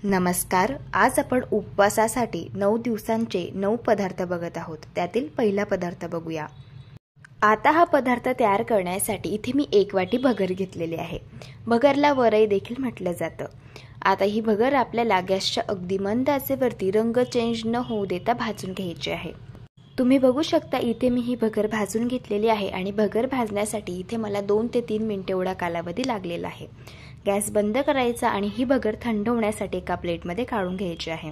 नमस्कार. आज आपण उपवासासाठी 9 दिवसांचे 9 पदार्थ बघत आहोत. त्यातील पहिला पदार्थ बघूया. आता हा पदार्थ तयार करण्यासाठी इथे मी 1 वाटी भगर घेतलेली आहे. भगरला वरई देखील म्हटलं जातं. आता ही भगर आपल्याला गॅसच्या अगदी मंद आचेवरती रंग चेंज न होऊ देता भाजून घ्यायची आहे. तुम्ही बघू शकता इथे मी ही भगर भाजून घेतलेली आहे आणि भगर भाजण्यासाठी इथे मला 2 ते 3 मिनिटे एवढा कालावधी लागलेला आहे. गॅस बंद करायचा आणि ही भगर थंड होण्यासाठी एका प्लेटमध्ये काढून घ्यायची आहे.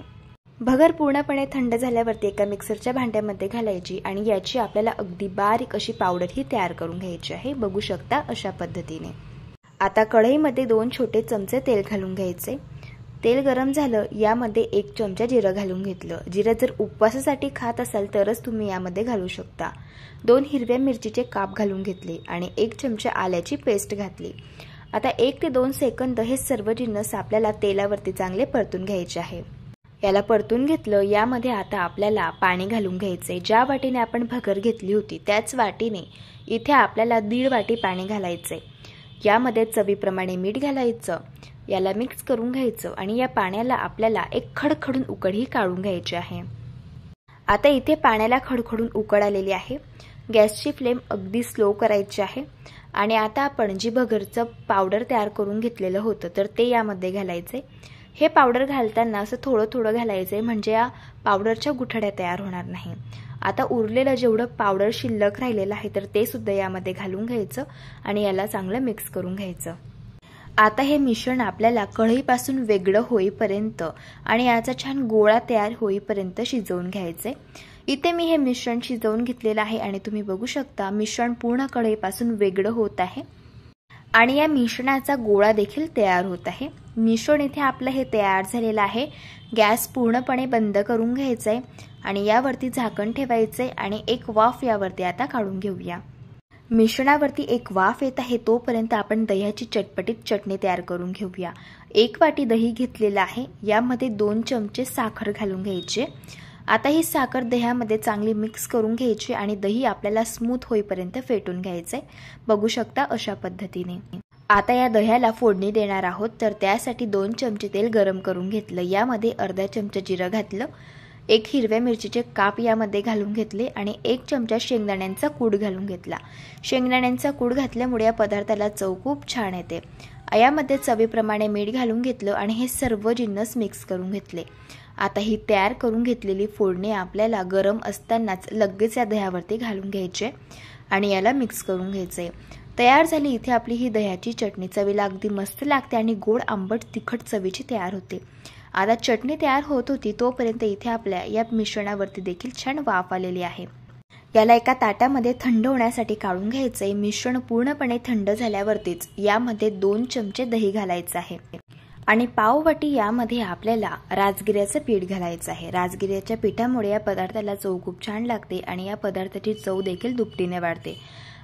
भगर पूर्णपणे थंड झाल्यावरती एका मिक्सरच्या भांड्यामध्ये घालायची आणि याची आपल्याला अगदी बारीक अशी पावडर ही तयार करून घ्यायची आहे. बघू शकता अशा पद्धतीने. आता कढईमध्ये 2 छोटे चमचे तेल घालून घ्यायचे. तेल गरम झालं, यामध्ये 1 चमचा जिरं घालून घेतलं. जिरं जर उपवासासाठी खात असाल तरच तुम्ही यामध्ये घालू शकता. 2 हिरव्या मिरचीचे काप घालून घेतले आणि 1 चमचा आल्याची पेस्ट घातली. आता 1 ते 2 सेकंद हे सर्व जिन्नस आपल्याला तेलावरती चांगले परतून घ्यायचे आहे. याला परतून घेतलं, यामध्ये आता आपल्याला पाणी घालून घ्यायचे. ज्या वाटीने आपण भगर घेतली होती त्याच वाटीने इथे आपल्याला 1.5 वाटी पाणी घालायचे. यामध्ये चवीप्रमाणे मीठ घालायचं. याला मिक्स करून घ्यायचं आणि या पाण्याला आपल्याला एक खडखडून उकळही काढून घ्यायची आहे. आता इथे पाण्याला खडखडून उकळ आलेली आहे. गॅसची फ्लेम अगदी स्लो करायची आहे आणि आता आपण जी भगरचं पावडर तयार करून घेतलेलं होतं तर ते यामध्ये घालायचे. हे पावडर घालताना असं थोडं थोडं घालायचे म्हणजे या पावडरच्या गुठळ्या तयार होणार नाही. आता उरलेलं जेवढं पावडर शिल्लक राहिलेलं आहे तर ते सुद्धा यामध्ये घालून घ्यायचं आणि याला चांगलं मिक्स करून घ्यायचं. आता हे मिश्रण आपल्याला कढईपासून वेगळं होईपर्यंत आणि याचा छान गोळा तयार होईपर्यंत शिजवून घ्यायचे. इथे मी हे मिश्रण शिजवून घेतलेलं आहे आणि तुम्ही बघू शकता मिश्रण पूर्ण कढईपासून वेगळं होत आहे आणि या मिश्रणाचा गोळा देखील तयार होत आहे. मिश्रण इथे आपलं हे तयार झालेलं आहे. गॅस पूर्णपणे बंद करून घ्यायचा आहे आणि यावरती झाकण ठेवायचे आणि एक वाफ यावरती आता काढून घेऊया. मिश्रणावरती एक वाफ येत आहे तोपर्यंत आपण दह्याची चटपटीत चटणी तयार करून घेऊया. 1 वाटी दही घेतलेलं आहे. यामध्ये 2 चमचे साखर घालून घ्यायचे. आता ही साखर दह्यामध्ये चांगली मिक्स करून घ्यायची आणि दही आपल्याला स्मूथ होईपर्यंत फेटून घ्यायचे. बघू शकता अशा पद्धतीने. आता या दह्याला फोडणी देणार आहोत तर त्यासाठी 2 चमचे तेल गरम करून घेतलं. यामध्ये अर्धा चमचा जिरं घातलं. 1 हिरव्या मिरचीचे काप यामध्ये घालून घेतले आणि 1 चमचा शेंगदाण्यांचा कूट घालून घेतला. शेंगदाण्यांचा कूट घातल्यामुळे या पदार्थाला चव खूप छान येते. यामध्ये चवीप्रमाणे मीठ घालून घेतलं आणि हे सर्व जिन्नस मिक्स करून घेतले. आता ही तयार करून घेतलेली फोडणी आपल्याला गरम असतानाच लगेच या दह्यावरती घालून घ्यायचे आणि याला मिक्स करून घ्यायचे. तयार झाली इथे आपली ही दह्याची चटणी. चवीला अगदी मस्त लागते आणि गोड आंबट तिखट चवीची तयार होते. आता चटणी तयार होत होती तोपर्यंत इथे आपल्या या मिश्रणावरती देखील छान वाफ आलेली आहे. याला एका ताटामध्ये थंड होण्यासाठी काढून घ्यायचे. मिश्रण पूर्णपणे थंड झाल्यावरतीच यामध्ये 2 चमचे दही घालायचं आहे आणि पाव वाटी यामध्ये आपल्याला राजगिऱ्याचं पीठ घालायचं आहे. राजगिऱ्याच्या पिठामुळे या पदार्थाला चव खूप छान लागते आणि या पदार्थाची चव देखील दुपटीने वाढते.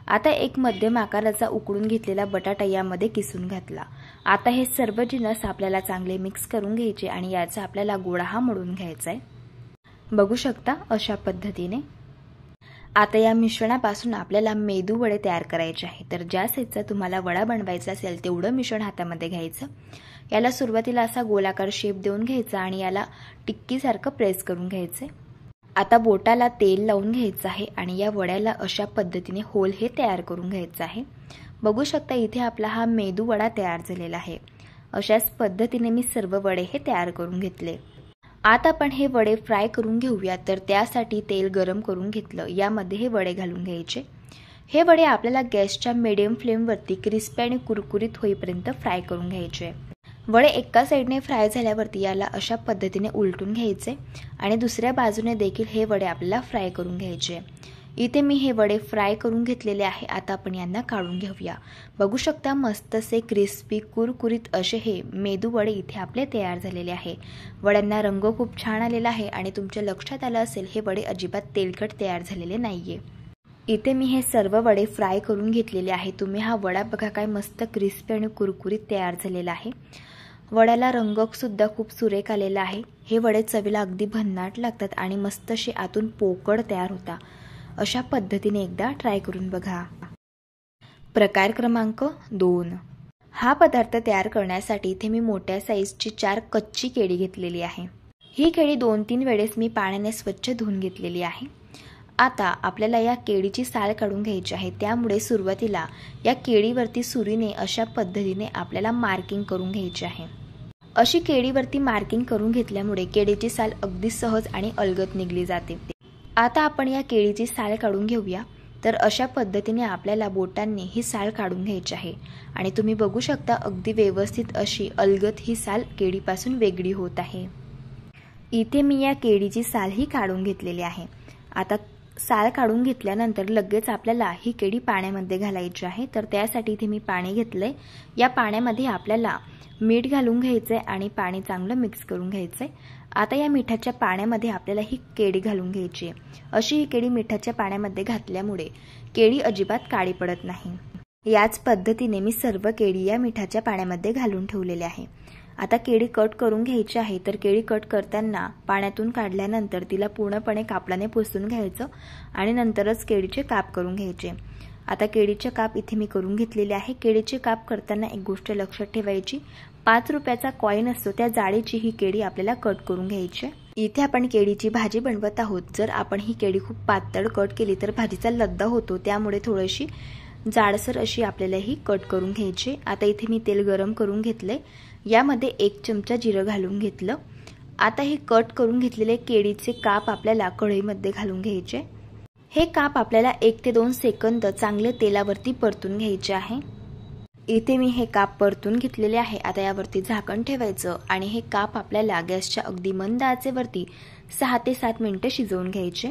आता एक मध्यम आकाराचा उकडून घेतलेला बटाटा यामध्ये किसून घातला. आता हे सर्व जिन्नस आपल्याला चांगले मिक्स करून घ्यायचे आणि याचा आपल्याला गोळा हा मळून घ्यायचा आहे. बघू शकता अशा पद्धतीने. आता या मिश्रणापासून आपल्याला मेदू वडे तयार करायचे आहे. तर ज्या साईजचा तुम्हाला वडा बनवायचा असेल तेवढं मिश्रण हातामध्ये घ्यायचं. याला सुरुवातीला असा गोलाकार शेप देऊन घ्यायचा आणि याला टिक्कीसारखं प्रेस करून घ्यायचे. आता बोटाला तेल लावून घ्यायचं आहे आणि या वड्याला अशा पद्धतीने होल हे तयार करून घ्यायचं आहे. बघू शकता इथे आपला हा मेदू वडा तयार झालेला आहे. अशाच पद्धतीने मी सर्व वडे हे तयार करून घेतले. आता आपण हे वडे फ्राय करून घेऊया. तर त्यासाठी तेल गरम करून घेतलं. यामध्ये हे वडे घालून घ्यायचे. हे वडे आपल्याला गॅसच्या मीडियम फ्लेमवरती क्रिस्पी आणि कुरकुरीत होईपर्यंत फ्राय करून घ्यायचे. वडे एका साईडने फ्राय झाल्यावरती याला अशा पद्धतीने उलटून घ्यायचे आणि दुसऱ्या बाजूने देखील हे वडे आपल्याला फ्राय करून घ्यायचे. इथे मी हे वडे फ्राय करून घेतलेले आहे. आता आपण यांना काढून घेऊया. बघू शकता मस्तसे क्रिस्पी कुरकुरीत असे हे मेदू वडे इथे आपले तयार झालेले आहे. वड्यांना रंग खूप छान आलेला आहे आणि तुमच्या लक्षात आलं असेल हे वडे अजिबात तेलकट तयार झालेले नाहीये. इथे मी हे सर्व वडे फ्राय करून घेतलेले आहे. तुम्ही हा वडा बघा काय मस्त क्रिस्पी आणि कुरकुरीत तयार झालेला आहे. वड्याला रंग सुद्धा खूप सुरेख आलेला आहे. हे वडे चवीला अगदी भन्नाट लागतात आणि मस्त असे आतून पोकळ तयार होता. अशा पद्धतीने एकदा ट्राय करून बघा. प्रकार क्रमांक 2. हा पदार्थ तयार करण्यासाठी इथे मी मोठ्या साईजची 4 कच्ची केळी घेतलेली आहे। ही केळी 2-3 वेळेस मी पाण्याने स्वच्छ धुवून घेतलेली आहे। आता आपल्याला या केळीची साल काढून घ्यायची आहे, त्यामुळे सुरुवातीला या केळीवरती सुरीने अशा पद्धतीने आपल्याला मार्किंग करून घ्यायची आहे। अशी केळीवरती मार्किंग करून घेतल्यामुळे केळीची साल अगदी सहज आणि अलगद निघली जाते। आता आपण या केळीची साल काढून घेऊया। तर अशा पद्धतीने आपल्याला बोटांनी ही साल काढून घ्यायची आहे आणि तुम्ही बघू शकता अगदी व्यवस्थित अशी अलगद ही साल केळीपासून वेगळी होत आहे। इथे मी या केळीची साल ही काढून घेतलेली आहे। आता साल काढून घेतल्यानंतर लगेच आपल्याला ही केळी पाण्यामध्ये घालायची आहे। तर त्यासाठी इथे मी पाणी घेतलंय। या पाण्यामध्ये आपल्याला मीठ घालून घ्यायचंय आणि पाणी चांगलं मिक्स करून घ्यायचंय। आता या मिठाच्या पाण्यामध्ये आपल्याला ही केळी घालून घ्यायची आहे। अशी ही केळी मिठाच्या पाण्यामध्ये घातल्यामुळे केळी अजिबात काळी पडत नाही। याच पद्धतीने मी सर्व केळी या मिठाच्या पाण्यामध्ये घालून ठेवलेली आहे। आता केळी कट करून घ्यायची आहे। तर केळी कट करताना पाण्यातून काढल्यानंतर तिला पूर्णपणे कापडाने पुसून घ्यायचं आणि नंतरच केळीचे काप करून घ्यायचे। आता केळीचे काप इथे मी करून घेतलेले आहे। केळीचे काप करताना एक गोष्ट लक्षात ठेवायची, 5 रुपयाचा कॉइन असतो त्या जाळीची ही केळी आपल्याला कट करून घ्यायची। इथे आपण केळीची भाजी बनवत आहोत। जर आपण ही केळी खूप पातळ कट केली तर भाजीचा लद्दा होतो, त्यामुळे थोडीशी जाडसर अशी आपल्याला ही कट करून घ्यायची। आता इथे मी तेल गरम करून घेतले, यामध्ये 1 चमचा जिरं घालून घेतलं। आता हे कट करून घेतलेले केळीचे काप आपल्याला कढईमध्ये घालून घ्यायचे। हे काप आपल्याला 1 ते 2 सेकंद चांगले तेलावरती परतून घ्यायचे आहे। इथे मी हे काप परतून घेतलेले आहे। आता यावरती झाकण ठेवायचं आणि हे काप आपल्याला गॅसच्या अगदी मंद आचेवरती 6 ते 7 मिनिटे शिजवून घ्यायचे।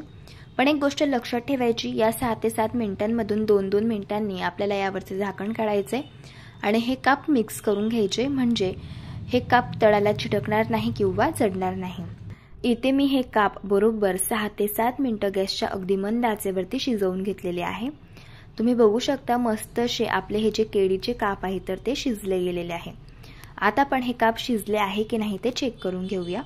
पण एक गोष्ट लक्षात ठेवायची, या 6 ते 7 मिनिटांमधून 2-2 मिनिटांनी आपल्याला यावरचे झाकण काढायचे आणि हे काप मिक्स करून घ्यायचे, म्हणजे हे काप तळाला चिटकणार नाही किंवा जळणार नाही। इथे मी हे काप बरोबर 6 ते 7 मिनिटं गॅसच्या अगदी मंद आचेवरती शिजवून घेतलेले आहे। तुम्ही बघू शकता मस्त असे आपले हे जे केळीचे काप आहे तर ते शिजले गेलेले आहे। आता आपण हे काप शिजले आहे की नाही ते चेक करून घेऊया।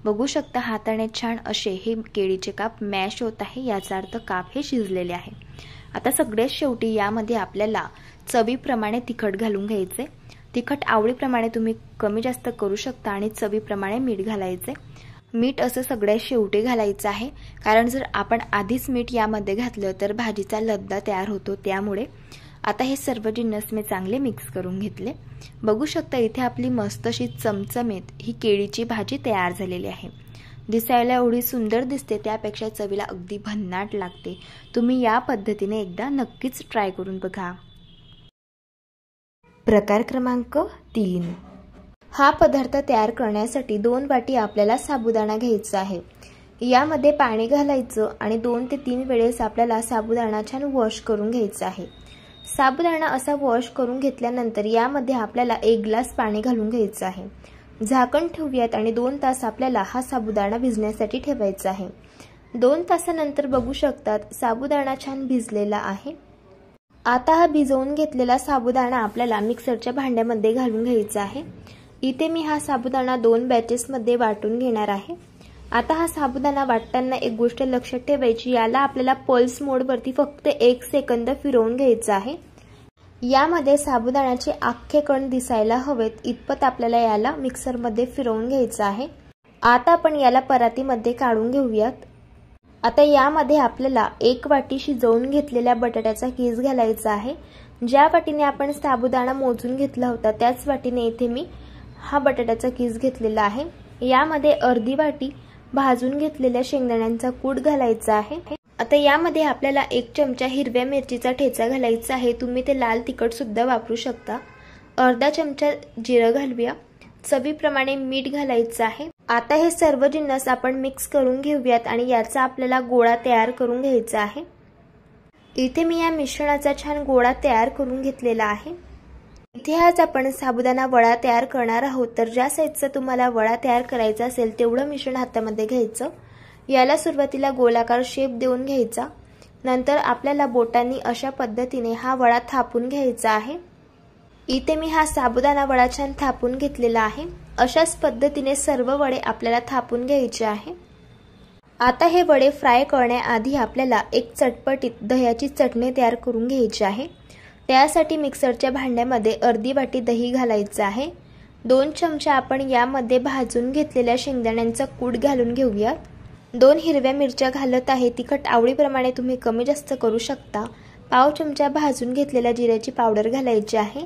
बघू शकता हाताने छान असे हे केळीचे काप मॅश होत आहे, याचा अर्थ काप हे शिजलेले आहे। आता सगळ्यात शेवटी यामध्ये आपल्याला चवीप्रमाणे तिखट घालून घ्यायचे। तिखट आवडीप्रमाणे तुम्ही कमी जास्त करू शकता आणि चवीप्रमाणे मीठ घालायचे। मीठ असं सगळ्यात शेवटी घालायचं आहे, कारण जर आपण आधीच मीठ यामध्ये घातलं तर भाजीचा लद्दा तयार होतो, त्यामुळे आता हे सर्व जिन्नस मी चांगले मिक्स करून घेतले। बघू शकता इथे आपली मस्त अशी चमचमीत ही केळीची भाजी तयार झालेली आहे। दिसायला एवढी सुंदर दिसते, त्यापेक्षा चवीला अगदी भन्नाट लागते। तुम्ही या पद्धतीने एकदा नक्कीच ट्राय करून बघा। प्रकार क्रमांक 3, हा पदार्थ तयार करण्यासाठी 2 वाटी आपल्याला साबुदाणा घ्यायचा आहे। यामध्ये पाणी घालायचं आणि 2 ते 3 वेळेस आपल्याला साबुदाणा छान वॉश करून घ्यायचा आहे। साबुदाणा असा वॉश करून घेतल्यानंतर यामध्ये आपल्याला 1 ग्लास पाणी घालून घ्यायचं आहे। झाकण ठेवूयात आणि 2 तास आपल्याला हा साबुदाणा भिजण्यासाठी ठेवायचा आहे। 2 तासानंतर बघू शकतात साबुदाणा छान भिजलेला आहे। आता हा भिजवून घेतलेला साबुदाणा आपल्याला मिक्सरच्या भांड्यामध्ये घालून घ्यायचा आहे। इथे मी हा साबुदाणा 2 बॅचेसमध्ये वाटून घेणार आहे। आता हा साबुदाणा वाटताना एक गोष्ट लक्षात ठेवायची, याला आपल्याला पल्स मोडवरती फक्त 1 सेकंद फिरवून घ्यायचं आहे। यामध्ये साबुदाण्याचे अख्खे कण दिसायला हवेत इतपत आपल्याला याला मिक्सरमध्ये फिरवून घ्यायचं आहे। आता आपण याला परातीमध्ये काढून घेऊयात। आता यामध्ये आपल्याला 1 वाटी शिजवून घेतलेल्या बटाट्याचा कीस घालायचा आहे। ज्या वाटीने आपण साबुदाणा मोजून घेतला होता त्याच वाटीने इथे मी हा बटाट्याचा कीस घेतलेला आहे। यामध्ये अर्धी वाटी भाजून घेतलेल्या शेंगदाण्यांचा कूट घालायचा आहे। आता यामध्ये आपल्याला 1 चमचा हिरव्या मिरचीचा ठेचा घालायचा आहे, तुम्ही ते लाल तिखट सुद्धा वापरू शकता। अर्धा चमचा जिरं घालूया, चवीप्रमाणे मीठ घालायचं आहे। आता हे सर्व जिन्नस आपण मिक्स करून घेऊयात आणि याचा आपल्याला गोळा तयार करून घ्यायचा आहे। इथे मी या मिश्रणाचा छान गोळा तयार करून घेतलेला आहे। इथे आज आपण साबुदाणा वडा तयार करणार आहोत, तर ज्या साईजचा तुम्हाला वडा तयार करायचा असेल तेवढं मिश्रण हातामध्ये घ्यायचं। याला सुरुवातीला गोलाकार शेप देऊन घ्यायचा, नंतर आपल्याला बोटांनी अशा पद्धतीने हा वडा थापून घ्यायचा आहे। इथे मी हा साबुदाणा वडा छान थापून घेतलेला आहे। अशाच पद्धतीने सर्व वडे आपल्याला थापून घ्यायचे आहे। आता हे वडे फ्राय करण्याआधी आपल्याला एक चटपटीत दह्याची चटणी तयार करून घ्यायची आहे। त्यासाठी मिक्सरच्या भांड्यामध्ये अर्धी वाटी दही घालायचं आहे। 2 चमचे आपण यामध्ये भाजून घेतलेल्या शेंगदाण्यांचा कूट घालून घेऊयात। 2 हिरव्या मिरच्या घालत आहे। तिखट आवडीप्रमाणे तुम्ही कमी जास्त करू शकता। पाव चमचा भाजून घेतलेल्या जिऱ्याची पावडर घालायची आहे।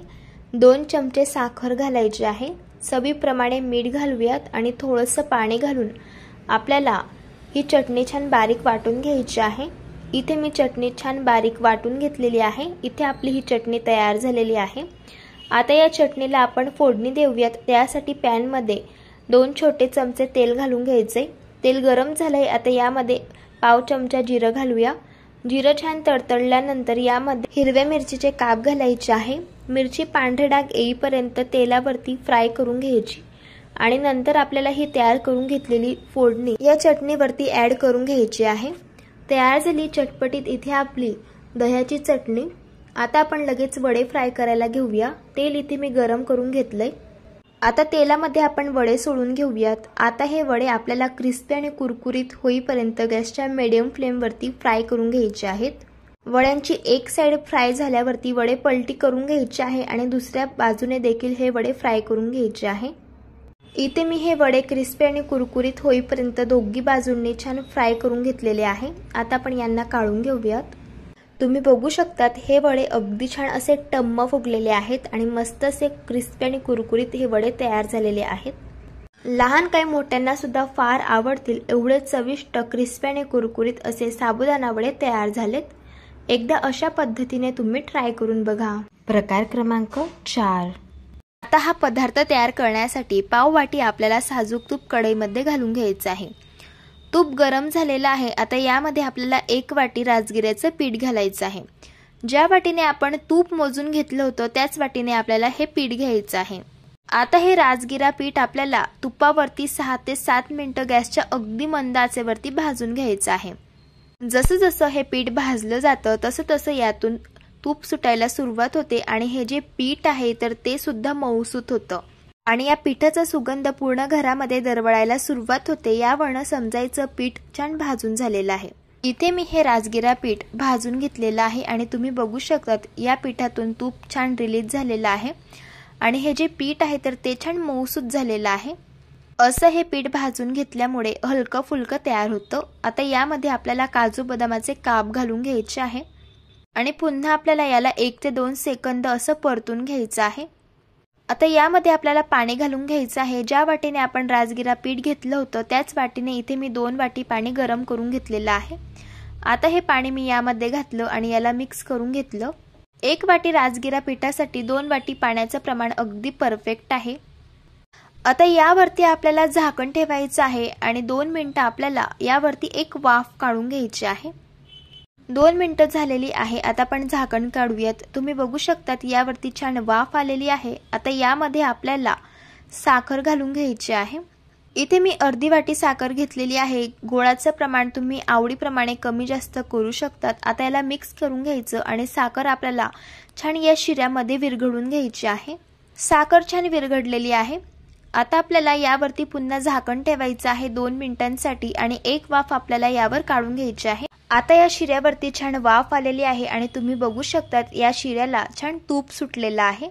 2 चमचे साखर घालायची आहे। चवीप्रमाणे मीठ घालूयात आणि थोडंसं पाणी घालून आपल्याला ही चटणी छान बारीक वाटून घ्यायची आहे। इथे मी चटणी छान बारीक वाटून घेतलेली आहे। इथे आपली ही चटणी तयार झालेली आहे। आता या चटणीला आपण फोडणी देऊयात। त्यासाठी पॅन मध्ये 2 छोटे चमचे तेल घालून घ्यायचे। तेल गरम झालंय। आता यामध्ये पाव चमचा जिरं घालूया। जिरं छान तडतडल्यानंतर यामध्ये हिरव्या मिरचीचे काप घालायचे आहे। मिरची पांढरे डाग येईपर्यंत तेलावरती फ्राय करून घ्यायची आणि नंतर आपल्याला ही तयार करून घेतलेली फोडणी या चटणीवरती ऍड करून घ्यायची आहे। तयार झाली चटपटीत इथे आपली दह्याची चटणी। आता आपण लगेच वडे फ्राय करायला घेऊया। तेल इथे मी गरम करून घेतलंय। आता तेलामध्ये आपण वडे सोडून घेऊयात। आता हे वडे आपल्याला क्रिस्पी आणि कुरकुरीत होईपर्यंत गॅसच्या मीडियम फ्लेमवरती फ्राय करून घ्यायचे आहेत। वड्यांची एक साइड फ्राय झाल्यावरती वडे पलटी करून घ्यायचे आहे आणि दुसऱ्या बाजूने देखील हे वडे फ्राय करून घ्यायचे आहे। इथे मी हे वडे क्रिस्पी आणि कुरकुरीत होईपर्यंत दोघी बाजूंनी छान फ्राय करून घेतलेले आहे। आता आपण यांना काढून घेऊयात। तुम्ही बघू शकतात हे वडे अगदी छान असे टम्म फुगलेले आहेत आणि मस्त असे क्रिस्पी आणि कुरकुरीत हे वडे तयार झालेले आहेत। लहान काही मोठ्यांना सुद्धा फार आवडतील एवढे चविष्ट क्रिस्पी आणि कुरकुरीत असे साबुदाणा वडे तयार झालेत। एकदा अशा पद्धतीने तुम्ही ट्राय करून बघा। प्रकार क्रमांक 4। आता हा पदार्थ तयार करण्यासाठी पाव वाटी आपल्याला साजूक तूप कढईमध्ये घालून घ्यायचं आहे। तूप गरम झालेलं आहे। आता यामध्ये आपल्याला 1 वाटी राजगिऱ्याचं पीठ घालायचं आहे। ज्या वाटीने आपण तूप मोजून घेतलं होतं त्याच वाटीने आपल्याला हे पीठ घ्यायचं आहे। आता हे राजगिरा पीठ आपल्याला तुपावरती 6 ते 7 मिनिटं गॅसच्या अगदी मंद आचेवरती भाजून घ्यायचं आहे। जसं जसं हे पीठ भाजलं जातं तसं तसं यातून तूप सुटायला सुरुवात होते आणि हे जे पीठ आहे तर ते सुद्धा मऊसूत होतं आणि या पिठाचा सुगंध पूर्ण घरामध्ये दरवळायला सुरुवात होते। यावरून समजायचं पीठ छान भाजून झालेलं आहे। इथे मी हे राजगिरा पीठ भाजून घेतलेलं आहे आणि तुम्ही बघू शकतात या पिठातून तूप छान रिलीज झालेलं आहे आणि हे जे पीठ आहे तर ते छान मऊसूत झालेलं आहे। असं हे पीठ भाजून घेतल्यामुळे हलकं फुलकं तयार होतं। आता यामध्ये आपल्याला काजू बदामाचे काप घालून घ्यायचे आहे आणि पुन्हा आपल्याला याला 1 ते 2 सेकंद असं परतून घ्यायचं आहे। आता यामध्ये आपल्याला पाणी घालून घ्यायचं आहे। ज्या वाटीने आपण राजगिरा पीठ घेतलं होतं त्याच वाटीने इथे मी 2 वाटी पाणी गरम करून घेतलेलं आहे। आता हे पाणी मी यामध्ये घातलं आणि याला मिक्स करून घेतलं। 1 वाटी राजगिरा पिठासाठी 2 वाटी पाण्याचं प्रमाण अगदी परफेक्ट आहे। आता यावरती आपल्याला झाकण ठेवायचं आहे आणि 2 मिनिटं आपल्याला यावरती एक वाफ काढून घ्यायची आहे। 2 मिनिटं झालेली आहे। आता आपण झाकण काढूयात। तुम्ही बघू शकतात यावरती छान वाफ आलेली आहे। आता यामध्ये आपल्याला साखर घालून घ्यायची आहे। इथे मी अर्धी वाटी साखर घेतलेली आहे। गोळाचं प्रमाण तुम्ही आवडीप्रमाणे कमी जास्त करू शकतात। आता याला मिक्स करून घ्यायचं आणि साखर आपल्याला छान या शिऱ्यामध्ये विरघळून घ्यायची आहे। साखर छान विरघळलेली आहे। आता आपल्याला यावरती पुन्हा झाकण ठेवायचं आहे 2 मिनिटांसाठी आणि एक वाफ आपल्याला यावर काढून घ्यायची आहे। आता या शिऱ्यावरती छान वाफ आलेली आहे आणि तुम्ही बघू शकतात या शिऱ्याला छान तूप सुटलेलं आहे।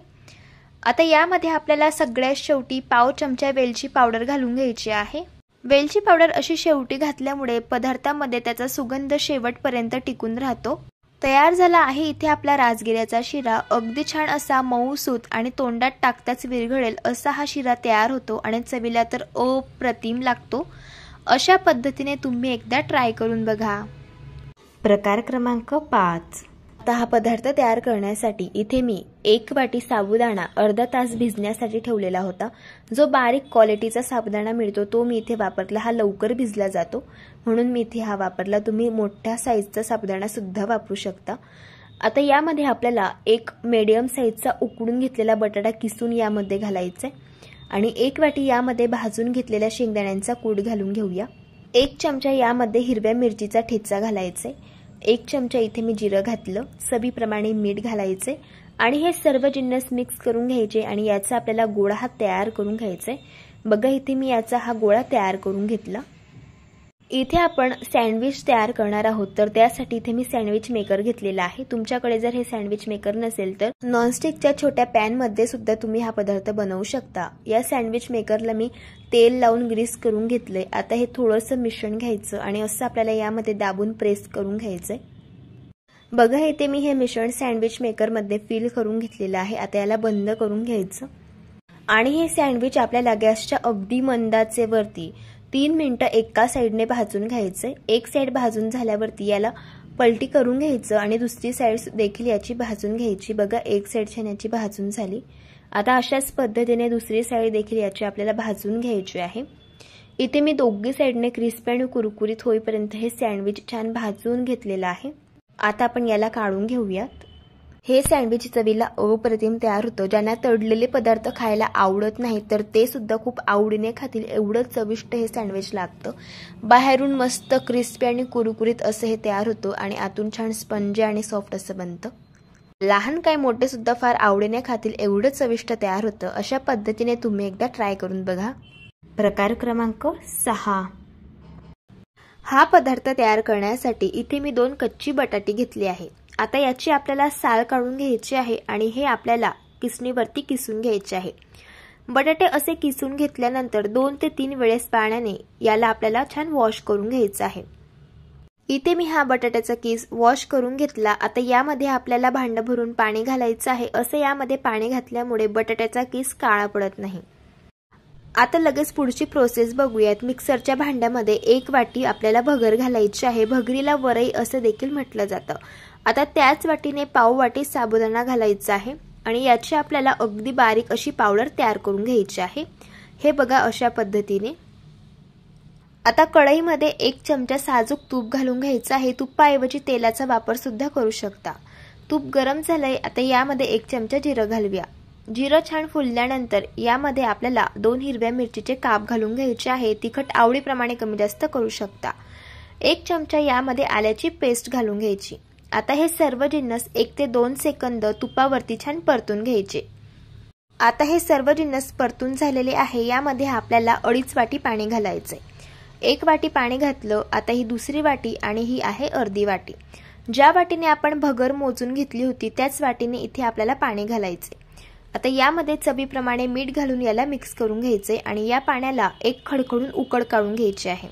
आता यामध्ये आपल्याला सगळ्यात शेवटी पाव चमचा वेलची पावडर घालून घ्यायची आहे। वेलची पावडर अशी शेवटी घातल्यामुळे पदार्थामध्ये त्याचा सुगंध शेवटपर्यंत टिकून राहतो। तयार झाला आहे इथे आपला राजगिऱ्याचा शिरा। अगदी छान असा मऊसूत आणि तोंडात टाकताच विरघळेल असा हा शिरा तयार होतो आणि चवीला तर अप्रतिम लागतो। अशा पद्धतीने तुम्ही एकदा ट्राय करून बघा। प्रकार क्रमांक 5। आता हा पदार्थ तयार करण्यासाठी इथे मी 1 वाटी साबुदाणा अर्धा तास भिजण्यासाठी ठेवलेला होता। जो बारीक क्वालिटीचा साबुदाणा मिळतो तो मी इथे वापरला। हा लवकर भिजला जातो म्हणून मी इथे हा वापरला। तुम्ही मोठ्या साईजचा साबुदाणा सुद्धा वापरू शकता। आता यामध्ये आपल्याला 1 मीडियम साईजचा उकडून घेतलेला बटाटा किसून यामध्ये घालायचा आणि 1 वाटी यामध्ये भाजून घेतलेल्या शेंगदाण्यांचा कूट घालून घेऊया। 1 चमचा यामध्ये हिरव्या मिरचीचा ठेचा घालायचा। 1 चमचा इथे मी जिरं घातलं। चवीप्रमाणे मीठ घालायचे आणि हे सर्व जिन्नस मिक्स करून घ्यायचे आणि याचा आपल्याला गोळा हा तयार करून घ्यायचा। बघा इथे मी याचा हा गोळा तयार करून घेतला। इथे आपण सँडविच तयार करणार आहोत, तर त्यासाठी इथे मी सँडविच मेकर घेतलेला आहे। तुमच्याकडे जर हे सँडविच मेकर नसेल तर नॉनस्टिकच्या छोट्या पॅन मध्ये सुद्धा तुम्ही हा पदार्थ बनवू शकता। या सँडविच मेकरला मी तेल लावून ग्रीस करून घेतले। आता हे थोडंसं मिश्रण घ्यायचं आणि असं आपल्याला यामध्ये दाबून प्रेस करून घ्यायचंय। बघा इथे मी हे मिश्रण सँडविच मेकर मध्ये फिल करून घेतलेलं आहे। आता याला बंद करून घ्यायचं आणि हे सँडविच आपल्याला गॅसच्या अगदी मंद आचेवरती 3 मिनिटं एका साइडने भाजून घ्यायचे। एक साइड भाजून झाल्यावरती याला पलटी करून घ्यायचं आणि दुसरी साइड देखील याची भाजून घ्यायची। बघा एक साइड छान याची भाजून झाली। आता अशाच पद्धतीने दुसरी साइड देखील याची आपल्याला भाजून घ्यायची आहे। इथे मी दोघी साइडने क्रिस्पी आणि कुरकुरीत होईपर्यंत हे सँडविच छान भाजून घेतलेलं आहे। आता आपण याला काढून घेऊयात। हे सँडविच चवीला अप्रतिम तयार होतं। ज्यांना तळलेले पदार्थ खायला आवडत नाही तर ते सुद्धा खूप आवडीने खातील, एवढं चविष्ट हे सँडविच लागतं। बाहेरून मस्त क्रिस्पी आणि कुरकुरीत असं हे तयार होतं आणि आतून छान स्पंजी आणि सॉफ्ट असं बनतं। लहान काय मोठे सुद्धा फार आवडीने खातील, एवढं चविष्ट तयार होतं। अशा पद्धतीने तुम्ही एकदा ट्राय करून बघा। प्रकार क्रमांक 6। हा पदार्थ तयार करण्यासाठी इथे मी 2 कच्ची बटाटी घेतली आहे। आता याची आपल्याला साल काढून घ्यायची आहे आणि हे आपल्याला किसणीवरती किसून घ्यायचे आहे। बटाटे असे किसून घेतल्यानंतर 2 ते 3 वेळेस पाण्याने याला आपल्याला छान वॉश करून घ्यायचं आहे। इथे मी हा बटाट्याचा किस वॉश करून घेतला। आता यामध्ये आपल्याला भांडं भरून पाणी घालायचं आहे। असं यामध्ये पाणी घातल्यामुळे बटाट्याचा किस काळा पडत नाही। आता लगेच पुढची प्रोसेस बघूयात। मिक्सरच्या भांड्यामध्ये 1 वाटी आपल्याला भगर घालायची आहे। भगरीला वरई असं देखील म्हटलं जातं। आता त्याच वाटीने पाव वाटी साबुदाणा घालायचा आहे आणि याची आपल्याला अगदी बारीक अशी पावडर तयार करून घ्यायची आहे। हे बघा अशा पद्धतीने। आता कढईमध्ये 1 चमचा साजूक तूप घालून घ्यायचं आहे। तुपाऐवजी तेलाचा वापर सुद्धा करू शकता। तूप गरम झालंय, आता यामध्ये 1 चमचा जिरं घालूया। जिरं छान फुलल्यानंतर यामध्ये आपल्याला 2 हिरव्या मिरचीचे काप घालून घ्यायचे आहे। तिखट आवडीप्रमाणे कमी जास्त करू शकता। 1 चमचा यामध्ये आल्याची पेस्ट घालून घ्यायची। आता हे सर्व जिन्नस 1 ते 2 सेकंद तुपावरती छान परतून घ्यायचे। आता हे सर्व जिन्नस परतून झालेले आहे। यामध्ये आपल्याला 2.5 वाटी पाणी घालायचे। 1 वाटी पाणी घातलं। आता ही दुसरी वाटी आणि ही आहे अर्धी वाटी। ज्या वाटीने आपण भगर मोजून घेतली होती त्याच वाटीने इथे आपल्याला पाणी घालायचे। आता यामध्ये चवीप्रमाणे मीठ घालून याला मिक्स करून घ्यायचे आणि या पाण्याला एक खडखडून उकड काढून घ्यायची आहे।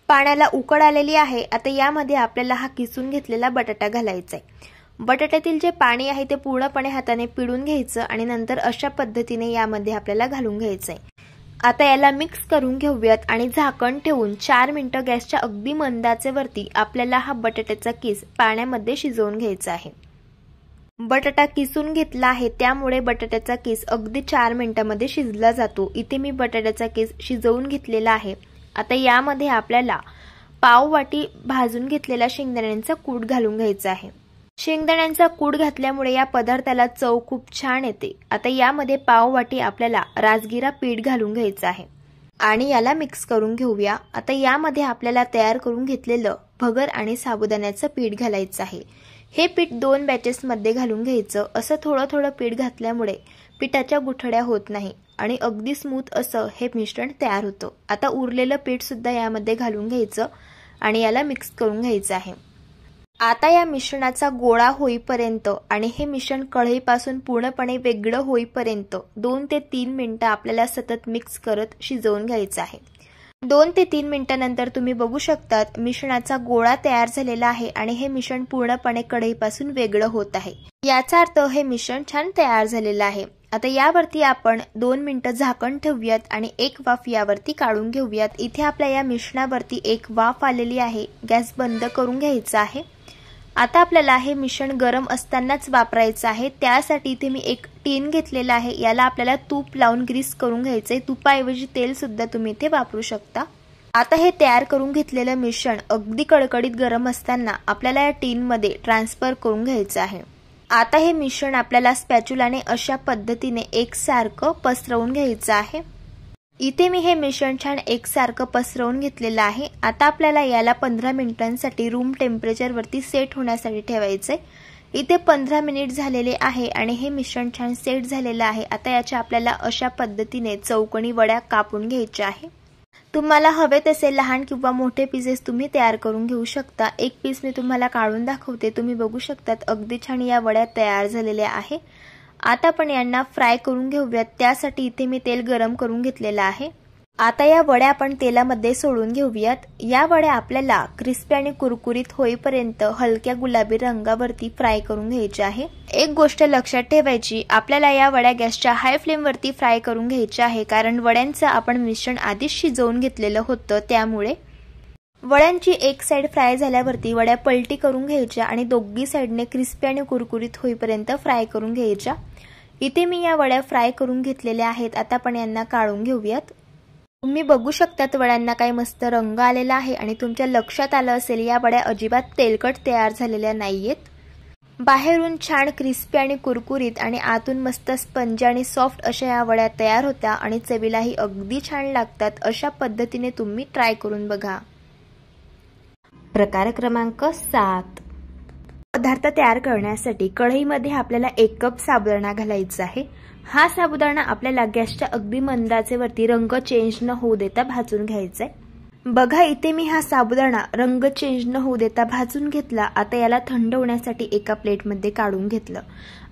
पाण्याला उकड आलेली आहे। आता यामध्ये आपल्याला हा किसून घेतलेला बटाटा घालायचा आहे। बटाट्यातील जे पाणी आहे ते पूर्णपणे हाताने पिळून घ्यायचं आणि नंतर अशा पद्धतीने यामध्ये आपल्याला घालून घ्यायचं आहे। आता याला मिक्स करून घेऊयात आणि झाकण ठेवून 4 मिनिटं गॅसच्या अगदी मंद आचेवरती आपल्याला हा बटाट्याचा किस पाण्यामध्ये शिजवून घ्यायचा आहे। बटाटा किसून घेतला आहे त्यामुळे बटाट्याचा किस अगदी 4 मिनिटांमध्ये शिजला जातो। इथे मी बटाट्याचा किस शिजवून घेतलेला आहे। आता यामध्ये आपल्याला पाव वाटी भाजून घेतलेला शेंगदाण्यांचा कूट घालून घ्यायचा आहे। शेंगदाण्यांचा कूट घातल्यामुळे या पदार्थाला चव खूप छान येते। आता यामध्ये पाव वाटी आपल्याला राजगिरा पीठ घालून घ्यायचं आहे आणि याला मिक्स करून घेऊया। आता यामध्ये आपल्याला तयार करून घेतलेलं भगर आणि साबुदाण्याचं पीठ घालायचं आहे। हे पीठ 2 बॅचेस मध्ये घालून घ्यायचं। असं थोडं थोडं पीठ घातल्यामुळे पिठाच्या गुठळ्या होत नाही आणि अगदी स्मूथ असं हे मिश्रण तयार होतं। आता उरलेलं पीठ सुद्धा यामध्ये घालून घ्यायचं आणि याला मिक्स करून घ्यायचं आहे। आता या मिश्रणाचा गोळा होईपर्यंत आणि हे मिश्रण कढईपासून पूर्णपणे वेगळं होईपर्यंत 2 ते 3 मिनिटं आपल्याला सतत मिक्स करत शिजवून घ्यायचं आहे। 2 ते 3 मिनिटांनंतर तुम्ही बघू शकतात मिश्रणाचा गोळा तयार झालेला आहे आणि हे मिश्रण पूर्णपणे कढईपासून वेगळं होत आहे। याचा अर्थ हे मिश्रण छान तयार झालेलं आहे। आता यावरती आपण 2 मिनिटं झाकण ठेवूयात आणि 1 वाफ यावरती काढून घेऊयात। इथे आपल्या या मिश्रणावरती 1 वाफ आलेली आहे। गॅस बंद करून घ्यायचा आहे। आता आपल्याला हे मिश्रण गरम असतानाच वापरायचं आहे। त्यासाठी इथे मी 1 टीन घेतलेला आहे। याला आपल्याला तूप लावून ग्रीस करून घ्यायचंय। तुपाऐवजी तेल सुद्धा तुम्ही इथे वापरू शकता। आता हे तयार करून घेतलेलं मिश्रण अगदी कडकडीत गरम असताना आपल्याला या टीन मध्ये ट्रान्सफर करून घ्यायचं आहे। आता हे मिश्रण आपल्याला स्पॅच्युलाने अशा पद्धतीने एकसारखं पसरवून घ्यायचं आहे। इथे मी हे मिश्रण छान एकसारखं पसरवून घेतलेलं आहे। आता आपल्याला याला 15 मिनिटांसाठी रूम टेम्परेचर वरती सेट होण्यासाठी ठेवायचंय। इथे 15 मिनिट झालेले आहे आणि हे मिश्रण छान सेट झालेलं आहे। आता याच्या आपल्याला अशा पद्धतीने चौकोनी वड्या कापून घ्यायच्या आहे। तुम्हाला हवे तसे लहान किंवा मोठे पीसेस तुम्ही तयार करून घेऊ शकता। एक पीस मी तुम्हाला काढून दाखवते। तुम्ही बघू शकतात अगदी छान या वड्या तयार झालेल्या आहे। आता आपण यांना फ्राय करून घेऊयात। त्यासाठी इथे मी तेल गरम करून घेतलेलं आहे। आता या वड्या आपण तेलामध्ये सोडून घेऊयात। या वड्या आपल्याला क्रिस्पी आणि कुरकुरीत होईपर्यंत हलक्या गुलाबी रंगावरती फ्राय करून घ्यायच्या आहे। एक गोष्ट लक्षात ठेवायची, आपल्याला या वड्या गॅसच्या हाय फ्लेम वरती फ्राय करून घ्यायच्या आहे, कारण वड्यांचं आपण मिश्रण आधीच शिजवून घेतलेलं होतं। त्यामुळे वड्यांची एक साइड फ्राय झाल्यावरती वड्या पलटी करून घ्यायच्या आणि दोन्ही साइडने क्रिस्पी आणि कुरकुरीत होईपर्यंत फ्राय करून घ्यायच्या। इथे मी या वड्या फ्राय करून घेतलेल्या आहेत। आता आपण यांना काढून घेऊयात। तुम्ही बघू शकतात वड्यांना काय मस्त रंग आलेला आहे आणि तुमच्या लक्षात आलं असेल या वड्या अजिबात तेलकट तयार झालेल्या नाहीयेत। बाहेरून छान क्रिस्पी आणि कुरकुरीत आणि आतून मस्त स्पंजी आणि सॉफ्ट अशा या वड्या तयार होत्या आणि चवीलाही अगदी छान लागतात। अशा पद्धतीने तुम्ही ट्राय करून बघा। प्रकार क्रमांक 7। पदार्थ तयार करण्यासाठी कढईमध्ये आपल्याला 1 कप साबुदाणा घालायचा आहे। हा साबुदाणा आपल्याला गॅसच्या अगदी मंद आचेवरती रंग चेंज न होऊ देता भाजून घ्यायचा आहे। बघा इथे मी हा साबुदाणा रंग चेंज न होऊ देता भाजून घेतला। आता याला थंड होण्यासाठी एका प्लेटमध्ये काढून घेतलं।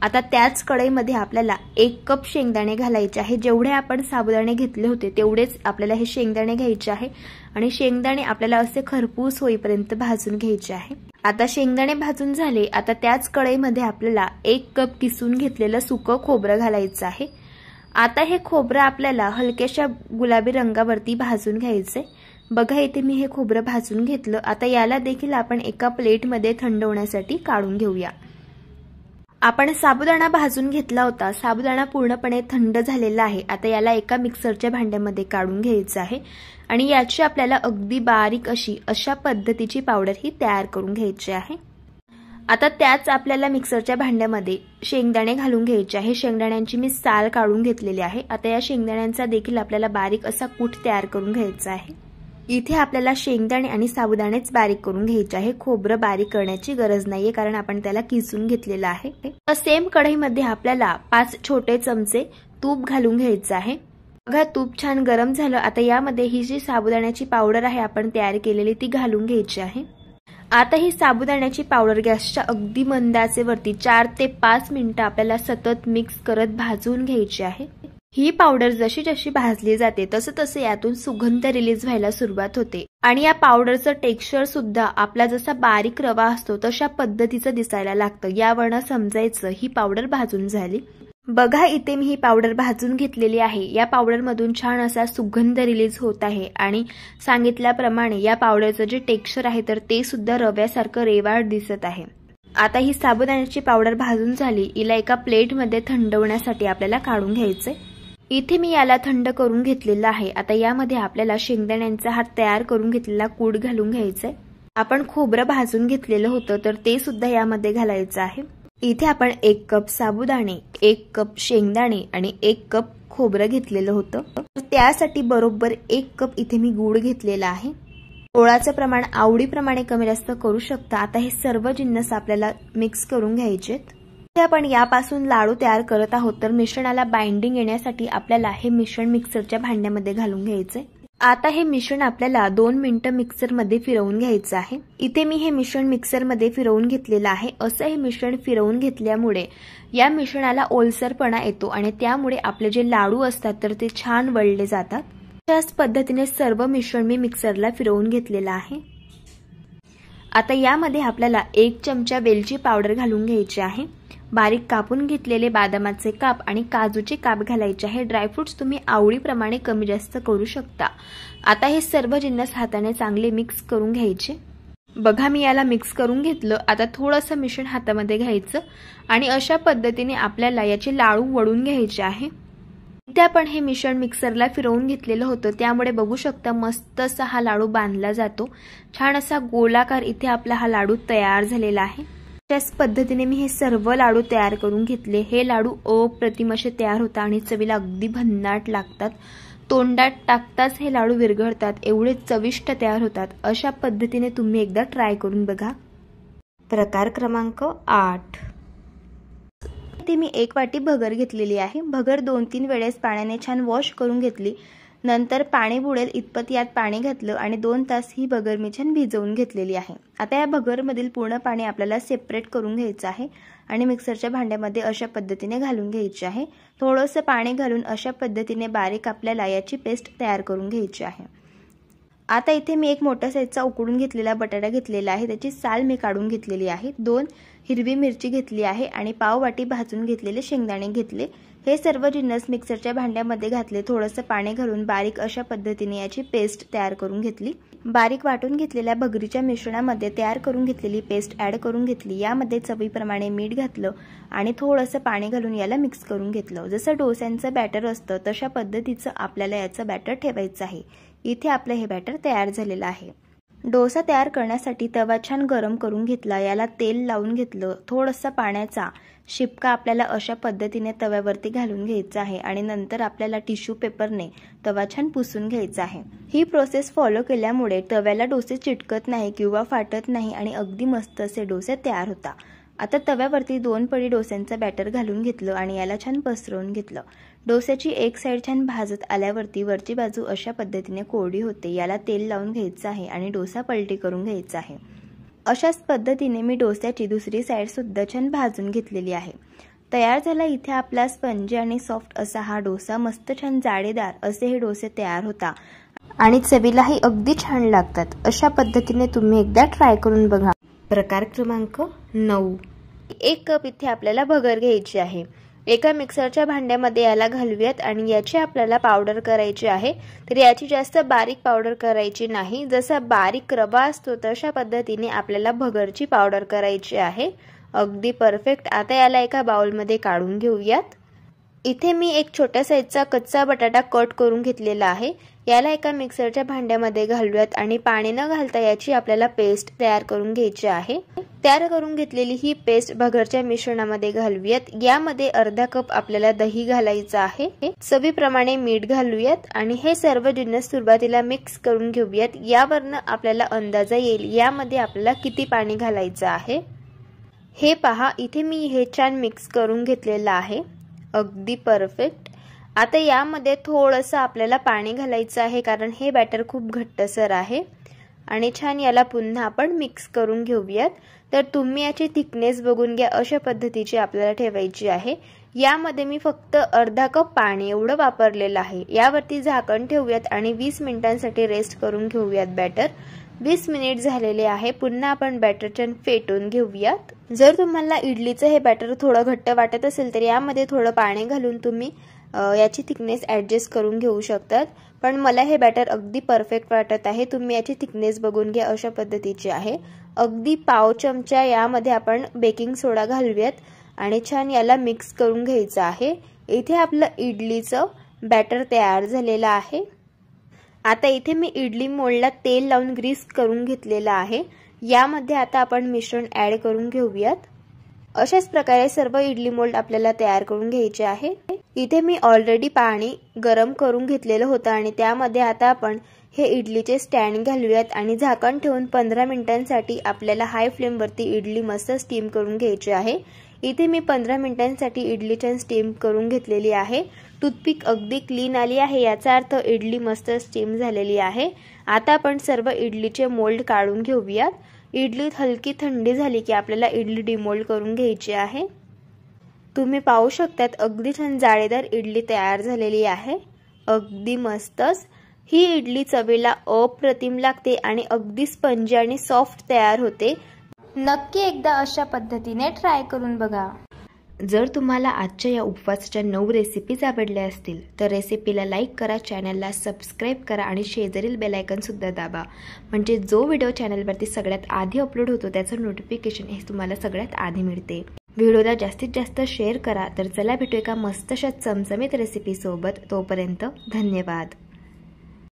आता त्याच कढईमध्ये आपल्याला 1 कप शेंगदाणे घालायचे आहे। जेवढे आपण साबुदाणे घेतले होते तेवढेच आपल्याला हे शेंगदाणे घ्यायचे आहे आणि शेंगदाणे आपल्याला असे खरपूस होईपर्यंत भाजून घ्यायचे आहे। आता शेंगदाणे भाजून झाले। आता त्याच कढईमध्ये आपल्याला 1 कप किसून घेतलेलं सुकं खोबरं घालायचं आहे। आता हे खोबरं आपल्याला हलक्याशा गुलाबी रंगावरती भाजून घ्यायचंय। बघा इथे मी हे खोबरं भाजून घेतलं। आता याला देखील आपण एका प्लेटमध्ये थंड होण्यासाठी काढून घेऊया। आपण साबुदाणा भाजून घेतला होता। साबुदाणा पूर्णपणे थंड झालेला आहे। आता याला एका मिक्सरच्या भांड्यामध्ये काढून घ्यायचं आहे आणि याची आपल्याला अगदी बारीक अशा पद्धतीची पावडर ही तयार करून घ्यायची आहे। आता त्याच आपल्याला मिक्सरच्या भांड्यामध्ये शेंगदाणे घालून घ्यायचे आहे। शेंगदाण्यांची मी साल काढून घेतलेली आहे। आता या शेंगदाण्यांचा देखील आपल्याला बारीक असा कूट तयार करून घ्यायचा आहे। इथे आपल्याला शेंगदाणे आणि साबुदाणेच बारीक करून घ्यायचे आहे। खोबरं बारीक करण्याची गरज नाहीये, कारण आपण त्याला किसून घेतलेलं आहे। सेम कढईमध्ये आपल्याला 5 छोटे चमचे तूप घालून घ्यायचं आहे। बघा तूप छान गरम झालं। आता यामध्ये ही जी साबुदाण्याची पावडर आहे आपण तयार केलेली ती घालून घ्यायची आहे। आता ही साबुदाण्याची पावडर गॅसच्या अगदी मंद आचेवरती 4 ते 5 मिनिटं आपल्याला सतत मिक्स करत भाजून घ्यायची आहे। ही पावडर जशी जशी भाजली जाते तसं तसं यातून सुगंध रिलीज व्हायला सुरुवात होते आणि या पावडरचं टेक्स्चर सुद्धा आपला जसा बारीक रवा असतो तशा पद्धतीचं दिसायला लागतं। यावरनं समजायचं ही पावडर भाजून झाली। बघा इथे मी ही पावडर भाजून घेतलेली आहे। या पावडर मधून छान असा सुगंध रिलीज होत आहे आणि सांगितल्याप्रमाणे या पावडरचं जे टेक्स्चर आहे तर ते सुद्धा रव्यासारखं रेवाळ दिसत आहे। आता ही साबुदाण्याची पावडर भाजून झाली। हिला एका प्लेटमध्ये थंड होण्यासाठी आपल्याला काढून घ्यायचंय। इथे मी याला थंड करून घेतलेला आहे। आता यामध्ये आपल्याला शेंगदाण्यांचा हा तयार करून घेतलेला कूट घालून घ्यायचंय। आपण खोबरं भाजून घेतलेलं होतं तर ते सुद्धा यामध्ये घालायचं आहे। इथे आपण 1 कप साबुदाणे, 1 कप शेंगदाणे आणि 1 कप खोबरं घेतलेलं होतं। त्यासाठी बरोबर 1 कप इथे मी गूळ घेतलेला आहे। गोळाचं प्रमाण आवडीप्रमाणे कमी जास्त करू शकता। आता हे सर्व जिन्नस आपल्याला मिक्स करून घ्यायचेत। आपण यापासून लाडू तयार करत आहोत, तर मिश्रणाला बाइंडिंग येण्यासाठी आपल्याला हे मिश्रण मिक्सरच्या भांड्यामध्ये घालून घ्यायचंय। आता हे मिश्रण आपल्याला 2 मिनिटं मिक्सरमध्ये फिरवून घ्यायचं आहे। इथे मी हे मिश्रण मिक्सरमध्ये फिरवून घेतलेलं आहे। असं हे मिश्रण फिरवून घेतल्यामुळे या मिश्रणाला ओलसरपणा येतो आणि त्यामुळे आपले जे लाडू असतात तर ते छान वळले जातात। त्याच पद्धतीने सर्व मिश्रण मी मिक्सरला फिरवून घेतलेलं आहे। आता यामध्ये आपल्याला 1 चमचा वेलची पावडर घालून घ्यायची आहे। बारीक कापून घेतलेले बदामाचे काप आणि काजूचे काप घालायचे आहे। ड्रायफ्रुट्स तुम्ही आवडीप्रमाणे कमी जास्त करू शकता। आता हे सर्व जिन्नस हाताने चांगले मिक्स करून घ्यायचे। बघा मी याला मिक्स करून घेतलं। आता थोडंसं मिश्रण हातामध्ये घ्यायचं आणि अशा पद्धतीने आपल्याला याचे लाडू वळून घ्यायचे आहे। इथे आपण हे मिश्रण मिक्सरला फिरवून घेतलेलं होतं, त्यामुळे बघू शकता मस्त असा हा लाडू बांधला जातो। छान असा गोलाकार इथे आपला हा लाडू तयार झालेला आहे। त्याच पद्धतीने मी हे सर्व लाडू तयार करून घेतले। हे लाडू अप्रतिम असे तयार होतात आणि चवीला अगदी भन्नाट लागतात। तोंडात टाकताच हे लाडू विरघळतात, एवढे चविष्ट तयार होतात। अशा पद्धतीने तुम्ही एकदा ट्राय करून बघा। प्रकार क्रमांक 8। इथे मी 1 वाटी भगर घेतलेली आहे। भगर 2-3 वेळेस पाण्याने छान वॉश करून घेतली। नंतर पाणी बुडेल इतपत यात पाणी घातलं आणि 2 तास ही भगर मी छान भिजवून घेतलेली आहे। आता या भगरमधील पूर्ण पाणी आपल्याला सेपरेट करून घ्यायचं आहे आणि मिक्सरच्या भांड्यामध्ये अशा पद्धतीने घालून घ्यायचे आहे। थोडंसं पाणी घालून अशा पद्धतीने बारीक आपल्याला याची पेस्ट तयार करून घ्यायची आहे। आता इथे मी एक मोठ्या साईजचा उकडून घेतलेला बटाटा घेतलेला आहे, त्याची साल मी काढून घेतलेली आहे। 2 हिरवी मिरची घेतली आहे आणि पाव वाटी भाजून घेतलेले शेंगदाणे घेतले। हे सर्व जिन्नस मिक्सरच्या भांड्यामध्ये घातले, थोडंसं पाणी घालून बारीक अशा पद्धतीने याची पेस्ट तयार करून घेतली। बारीक वाटून घेतलेल्या भगरीच्या मिश्रणामध्ये तयार करून घेतलेली पेस्ट ॲड करून घेतली। यामध्ये चवीप्रमाणे मीठ घातलं आणि थोडंसं पाणी घालून याला मिक्स करून घेतलं। जसं डोस्यांचं बॅटर असतं तशा पद्धतीचं आपल्याला याचं बॅटर ठेवायचं आहे। इथे आपलं हे बॅटर तयार झालेलं आहे। डोसा तयार करण्यासाठी तवा छान गरम करून घेतला, याला तेल लावून घेतलं। थोडंसं पाण्याचा शिपका आपल्याला अशा पद्धतीने तव्यावरती घालून घ्यायचा आहे आणि नंतर आपल्याला टिश्यू पेपरने तवा छान पुसून घ्यायचा आहे। ही प्रोसेस फॉलो केल्यामुळे तव्याला डोसे चिटकत नाही किंवा फाटत नाही आणि अगदी मस्त असे डोसे तयार होतात। आता तव्यावरती 2 पळी डोस्यांचं बॅटर घालून घेतलं आणि याला छान पसरवून घेतलं। डोस्याची एक साइड छान भाजत आल्यावरती वरची बाजू अशा पद्धतीने कोरडी होते, याला तेल लावून घ्यायचं आहे आणि डोसा पलटी करून घ्यायचा आहे। अशाच पद्धतीने मी डोस्याची दुसरी साइड सुद्धा छान भाजून घेतलेली आहे। तयार झाला इथे आपला स्पंजी आणि सॉफ्ट असा हा डोसा। मस्त छान जाळीदार असे हे डोसे तयार होतात आणि चवीलाही अगदी छान लागतात। अशा पद्धतीने तुम्ही एकदा ट्राय करून बघा। प्रकार क्रमांक 9, 1 कप इथे आपल्याला भगर घ्यायची आहे। एका मिक्सरच्या भांड्यामध्ये याला घालूयात आणि याची आपल्याला पावडर करायची आहे। तर याची जास्त बारीक पावडर करायची नाही, जसा बारीक रवा असतो तशा पद्धतीने आपल्याला भगरची पावडर करायची आहे। अगदी परफेक्ट। आता याला एका बाउलमध्ये काढून घेऊयात। इथे मी एक छोट्या साईजचा कच्चा बटाटा कट करून घेतलेला आहे, याला एका मिक्सरच्या भांड्यामध्ये घालूयात आणि पाणी न घालता याची आपल्याला पेस्ट तयार करून घ्यायची आहे। तयार करून घेतलेली ही पेस्ट भगरच्या मिश्रणामध्ये घालूयात। यामध्ये अर्धा कप आपल्याला दही घालायचं आहे, चवीप्रमाणे मीठ घालूयात आणि हे सर्व जिन्नस सुरुवातीला मिक्स करून घेऊयात। यावरनं आपल्याला अंदाजा येईल यामध्ये आपल्याला किती पाणी घालायचं आहे। हे पहा, इथे मी हे छान मिक्स करून घेतलेलं आहे, अगदी परफेक्ट। आता यामध्ये थोडंसं आपल्याला पाणी घालायचं आहे कारण हे बॅटर खूप घट्टसर आहे आणि छान याला पुन्हा आपण मिक्स करून घेऊयात। तर तुम्ही याची थिकनेस बघून घ्या, अशा पद्धतीची आपल्याला ठेवायची आहे। यामध्ये मी फक्त अर्धा कप पाणी एवढं वापरलेलं आहे। यावरती झाकण ठेवूयात आणि 20 मिनिटांसाठी रेस्ट करून घेऊयात बॅटर। 20 मिनिट झालेले आहे, पुन्हा आपण बॅटर छान फेटून घेऊयात। जर तुम्हाला इडलीचं हे बॅटर थोडं घट्ट वाटत असेल तर यामध्ये थोडं पाणी घालून तुम्ही याची थिकनेस ॲडजस्ट करून घेऊ शकतात, पण मला हे बॅटर अगदी परफेक्ट वाटत आहे। तुम्ही याची थिकनेस बघून घ्या, अशा पद्धतीची आहे। अगदी पाव चमचा यामध्ये आपण बेकिंग सोडा घालूयात आणि छान याला मिक्स करून घ्यायचं आहे। इथे आपलं इडलीचं बॅटर तयार झालेलं आहे। आता इथे मी इडली मोल्डला तेल लावून ग्रीस करून घेतलेलं आहे। यामध्ये आता आपण मिश्रण ॲड करून घेऊयात। अशाच प्रकारे सर्व इडली मोल्ड आपल्याला तयार करून घ्यायचे आहे। इथे मी ऑलरेडी पाणी गरम करून घेतलेलं होतं आणि त्यामध्ये आता आपण हे इडलीचे स्टँड घालूयात आणि झाकण ठेवून 15 मिनिटांसाठी आपल्याला हाय फ्लेमवरती इडली मस्त स्टीम करून घ्यायची आहे। इथे मी 15 मिनिटांसाठी इडली छान स्टीम करून घेतलेली आहे। टूथपिक अगदी क्लीन आली आहे, याचा अर्थ इडली मस्त स्टीम झालेली आहे। आता आपण सर्व इडलीचे मोल्ड काढून घेऊयात। इडली हलकी थंडी झाली की आपल्याला इडली डिमोल्ड करून घ्यायची आहे। तुम्ही पाहू शकतात अगदी छान जाळीदार इडली तयार झालेली आहे, अगदी मस्तच। ही इडली चवीला अप्रतिम लागते आणि अगदी स्पंजी आणि सॉफ्ट तयार होते। नक्की एकदा अशा पद्धतीने ट्राय करून बघा। जर तुम्हाला आजच्या या उपवासाच्या 9 रेसिपीज आवडल्या असतील तर रेसिपीला लाईक करा, चॅनलला सबस्क्राईब करा आणि शेजारील बेल आयकॉन सुद्धा दाबा, म्हणजे जो व्हिडिओ चॅनलवरती सगळ्यात आधी अपलोड होतो त्याचं नोटिफिकेशन हे तुम्हाला सगळ्यात आधी मिळते। व्हिडिओला जास्तीत जास्त शेअर करा। तर चला भेटू एका मस्तशा चमचमीत रेसिपी सोबत, तोपर्यंत धन्यवाद।